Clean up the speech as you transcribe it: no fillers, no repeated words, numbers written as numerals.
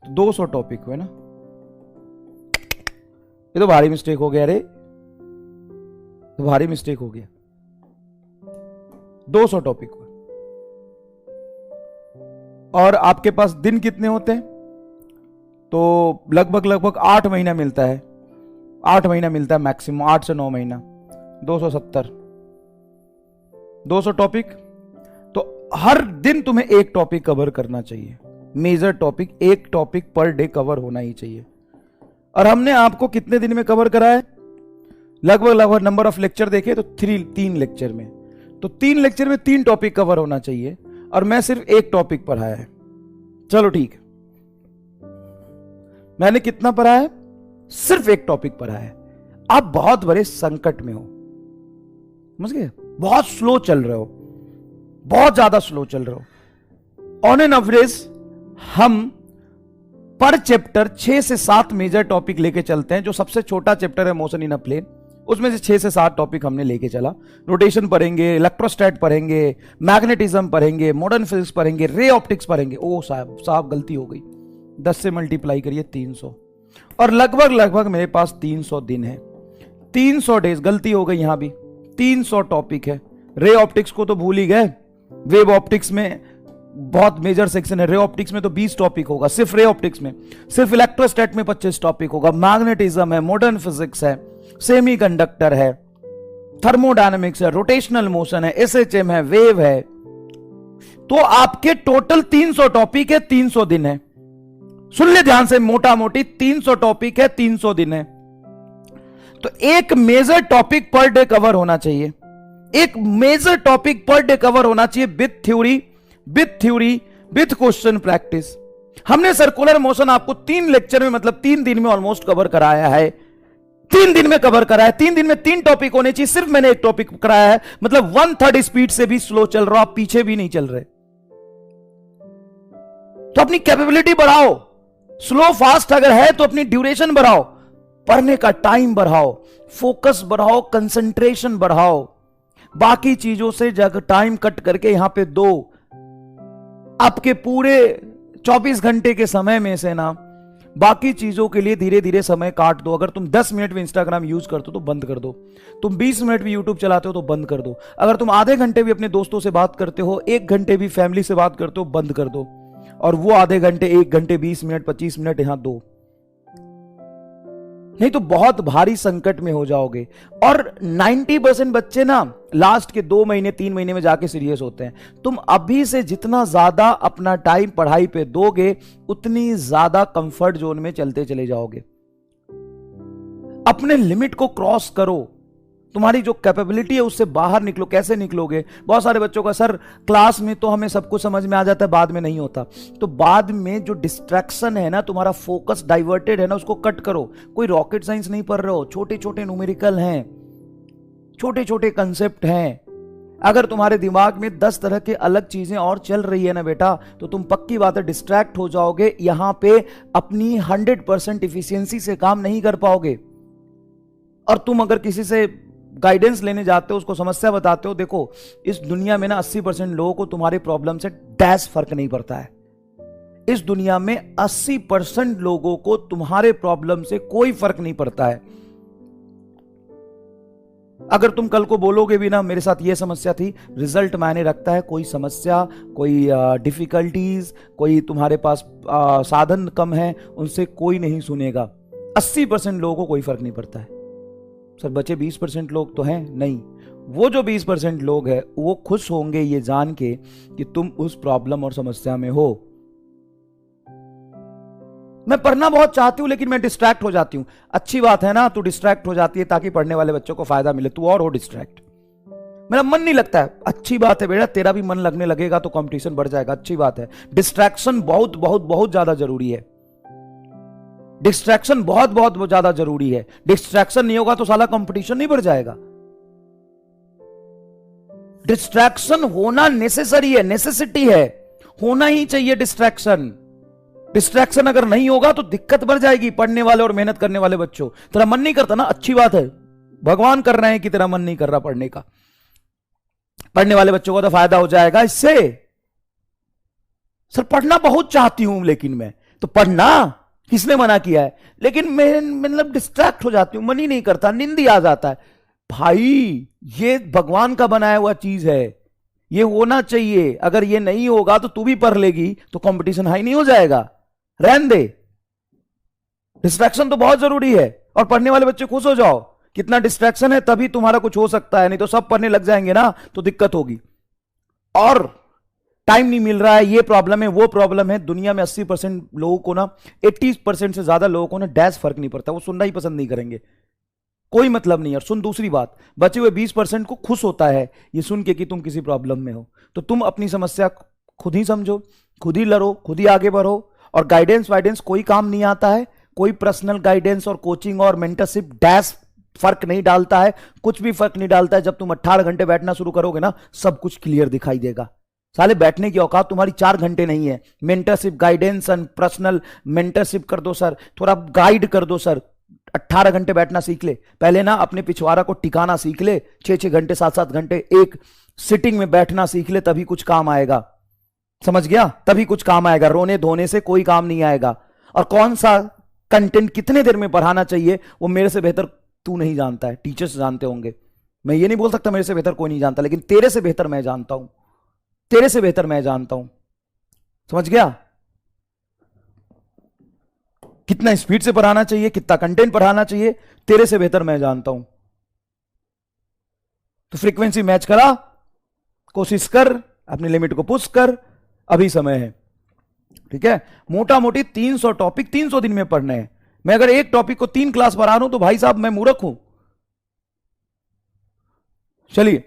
तो 200 टॉपिक हुए ना। ये तो भारी मिस्टेक हो गया रे, तो भारी मिस्टेक हो गया। 200 टॉपिक हुए। और आपके पास दिन कितने होते हैं? तो लगभग 8 महीना मिलता है, 8 महीना मिलता है मैक्सिमम, 8 से 9 महीना। 270, 200 टॉपिक। तो हर दिन तुम्हें एक टॉपिक कवर करना चाहिए, मेजर टॉपिक, एक टॉपिक पर डे कवर होना ही चाहिए। और हमने आपको कितने दिन में कवर करा है? लगभग नंबर ऑफ लेक्चर देखे तो 3 लेक्चर में, तो 3 लेक्चर में 3 टॉपिक कवर होना चाहिए, और मैं सिर्फ एक टॉपिक पढ़ाया है। चलो ठीक है, मैंने कितना पढ़ा है? सिर्फ एक टॉपिक पढ़ा है। आप बहुत बड़े संकट में हो, समझ गए? बहुत स्लो चल रहे हो, बहुत ज्यादा स्लो चल रहे हो। ऑन एन एवरेज हम पर चैप्टर 6 से 7 मेजर टॉपिक लेके चलते हैं। जो सबसे छोटा चैप्टर है मोशन इन अ प्लेन, उसमें से 6 से 7 टॉपिक हमने लेके चला। रोटेशन पढ़ेंगे, इलेक्ट्रोस्टैट पढ़ेंगे, मैग्नेटिज्म पढ़ेंगे, मॉडर्न फिजिक्स पढ़ेंगे, रे ऑप्टिक्स पढ़ेंगे। ओ साहब गलती हो गई, 10 से मल्टीप्लाई करिए 300, और लगभग मेरे पास 300 दिन है, 300 डेज। गलती हो गई यहां भी, 300 टॉपिक है। रे ऑप्टिक्स को तो भूल ही गए, वेव ऑप्टिक्स में बहुत मेजर सेक्शन है। रे ऑप्टिक्स में तो 20 टॉपिक होगा सिर्फ रे ऑप्टिक्स में, सिर्फ इलेक्ट्रोस्टैट में 25 टॉपिक होगा। मैग्नेटिज्म है, मॉडर्न फिजिक्स है, सेमीकंडक्टर है, थर्मोडायनेमिक्स है, रोटेशनल मोशन है, एसएचएम है, वेव है। तो आपके टोटल 300 टॉपिक है, 300 दिन है। सुन ले ध्यान से, मोटा मोटी 300 टॉपिक है, 300 दिन है। तो एक मेजर टॉपिक पर डे कवर होना चाहिए, एक मेजर टॉपिक पर डे कवर होना चाहिए with theory with question practice. हमने सर्कुलर मोशन आपको 3 लेक्चर में, मतलब 3 दिन में ऑलमोस्ट कवर कराया है। 3 दिन में कवर कराया, 3 दिन में 3 टॉपिक होने चाहिए। सिर्फ मैंने एक टॉपिक कराया है, मतलब 1/3 स्पीड से भी स्लो चल रहा हो आप, पीछे भी नहीं चल रहे। तो अपनी कैपेबिलिटी बढ़ाओ, स्लो फास्ट अगर है तो अपनी ड्यूरेशन बढ़ाओ, पढ़ने का टाइम बढ़ाओ, फोकस बढ़ाओ, कंसंट्रेशन बढ़ाओ। बाकी चीजों से जब टाइम कट करके यहां पे दो, आपके पूरे 24 घंटे के समय में से ना बाकी चीजों के लिए धीरे धीरे समय काट दो। अगर तुम 10 मिनट भी इंस्टाग्राम यूज करते हो तो बंद कर दो, तुम 20 मिनट भी यूट्यूब चलाते हो तो बंद कर दो, अगर तुम आधे घंटे भी अपने दोस्तों से बात करते हो, 1 घंटे भी फैमिली से बात करते हो, बंद कर दो। और वो आधे घंटे, 1 घंटे 20 मिनट 25 मिनट यहां दो, नहीं तो बहुत भारी संकट में हो जाओगे। और 90% बच्चे ना लास्ट के 2 महीने 3 महीने में जाके सीरियस होते हैं। तुम अभी से जितना ज्यादा अपना टाइम पढ़ाई पे दोगे, उतनी ज्यादा कंफर्ट जोन में चलते चले जाओगे। अपने लिमिट को क्रॉस करो, तुम्हारी जो कैपेबिलिटी है उससे बाहर निकलो। कैसे निकलोगे? बहुत सारे बच्चों का, सर क्लास में तो हमें सब कुछ समझ में आ जाता है, बाद में नहीं होता। तो बाद में जो डिस्ट्रैक्शन है ना, तुम्हारा फोकस डाइवर्टेड है ना, उसको कट करो। कोई रॉकेट साइंस नहीं पढ़ रहे हो, छोटे छोटे न्यूमेरिकल हैं, छोटे छोटे कंसेप्ट हैं। अगर तुम्हारे दिमाग में 10 तरह के अलग चीजें और चल रही है ना बेटा, तो तुम पक्की बात है डिस्ट्रैक्ट हो जाओगे। यहां पे अपनी 100% इफिशियंसी से काम नहीं कर पाओगे। और तुम अगर किसी से गाइडेंस लेने जाते हो, उसको समस्या बताते हो, देखो इस दुनिया में ना 80% लोगों को तुम्हारे प्रॉब्लम से डैश फर्क नहीं पड़ता है। इस दुनिया में 80% लोगों को तुम्हारे प्रॉब्लम से कोई फर्क नहीं पड़ता है। अगर तुम कल को बोलोगे भी ना मेरे साथ ये समस्या थी, रिजल्ट मायने रखता है। कोई समस्या, कोई डिफिकल्टीज, कोई तुम्हारे पास साधन कम है, उनसे कोई नहीं सुनेगा। 80% लोगों को कोई फर्क नहीं पड़ता है। सर बचे 20% लोग तो हैं, नहीं, वो जो 20% लोग हैं वो खुश होंगे ये जान के कि तुम उस प्रॉब्लम और समस्या में हो। मैं पढ़ना बहुत चाहती हूं लेकिन मैं डिस्ट्रैक्ट हो जाती हूं। अच्छी बात है ना, तू डिस्ट्रैक्ट हो जाती है ताकि पढ़ने वाले बच्चों को फायदा मिले, तू और हो डिस्ट्रैक्ट। मेरा मन नहीं लगता है, अच्छी बात है बेटा, तेरा भी मन लगने लगेगा तो कंपटीशन बढ़ जाएगा, अच्छी बात है। डिस्ट्रैक्शन बहुत बहुत बहुत ज्यादा जरूरी है, डिस्ट्रैक्शन बहुत बहुत ज्यादा जरूरी है। डिस्ट्रैक्शन नहीं होगा तो साला कंपटीशन नहीं बढ़ जाएगा। डिस्ट्रैक्शन होना नेसेसरी है, नेसेसिटी है, होना ही चाहिए डिस्ट्रैक्शन। डिस्ट्रैक्शन अगर नहीं होगा तो दिक्कत बढ़ जाएगी पढ़ने वाले और मेहनत करने वाले बच्चों। तेरा मन नहीं करता ना, अच्छी बात है, भगवान कर रहे हैं कि तेरा मन नहीं कर रहा पढ़ने का। पढ़ने वाले बच्चों को तो फायदा हो जाएगा इससे। सर पढ़ना बहुत चाहती हूं लेकिन मैं, तो पढ़ना, किसने मना किया है? लेकिन मैं मतलब डिस्ट्रैक्ट हो जाती हूं, मन ही नहीं करता, नींद ही आ जाता है। भाई ये भगवान का बनाया हुआ चीज है, ये होना चाहिए। अगर ये नहीं होगा तो तू भी पढ़ लेगी तो कंपटीशन हाई नहीं हो जाएगा? रहन दे। डिस्ट्रैक्शन तो बहुत जरूरी है, और पढ़ने वाले बच्चे खुश हो जाओ, कितना डिस्ट्रैक्शन है तभी तुम्हारा कुछ हो सकता है, नहीं तो सब पढ़ने लग जाएंगे ना तो दिक्कत होगी। और टाइम नहीं मिल रहा है, ये प्रॉब्लम है, वो प्रॉब्लम है। दुनिया में 80% लोगों को ना, 80% से ज्यादा लोगों को ना डैश फर्क नहीं पड़ता, वो सुनना ही पसंद नहीं करेंगे, कोई मतलब नहीं। और सुन, दूसरी बात, बचे हुए 20% को खुश होता है ये सुन के कि तुम किसी प्रॉब्लम में हो। तो तुम अपनी समस्या खुद ही समझो, खुद ही लड़ो, खुद ही आगे बढ़ो। और गाइडेंस वाइडेंस कोई काम नहीं आता है, कोई पर्सनल गाइडेंस और कोचिंग और मेंटरशिप डैश फर्क नहीं डालता है, कुछ भी फर्क नहीं डालता है। जब तुम 18 घंटे बैठना शुरू करोगे ना, सब कुछ क्लियर दिखाई देगा। साले बैठने की औकात तुम्हारी 4 घंटे नहीं है। Mentorship, guidance and personal mentorship कर दो सर, थोड़ा गाइड कर दो सर। 18 घंटे बैठना सीख ले पहले ना, अपने पिछवाड़ा को टिकाना सीख ले, 6-6 घंटे 7-7 घंटे एक सिटिंग में बैठना सीख ले, तभी कुछ काम आएगा। समझ गया? तभी कुछ काम आएगा, रोने धोने से कोई काम नहीं आएगा। और कौन सा कंटेंट कितने देर में पढ़ाना चाहिए वो मेरे से बेहतर तू नहीं जानता है, टीचर्स जानते होंगे। मैं ये नहीं बोल सकता मेरे से बेहतर कोई नहीं जानता, लेकिन तेरे से बेहतर मैं जानता हूं, तेरे से बेहतर मैं जानता हूं। समझ गया? कितना स्पीड से पढ़ाना चाहिए, कितना कंटेंट पढ़ाना चाहिए, तेरे से बेहतर मैं जानता हूं। तो फ्रीक्वेंसी मैच करा, कोशिश कर, अपनी लिमिट को पुश कर, अभी समय है। ठीक है? मोटा मोटी 300 टॉपिक 300 दिन में पढ़ने हैं। मैं अगर एक टॉपिक को 3 क्लास पढ़ा रहा हूं तो भाई साहब मैं मूर्ख हूं। चलिए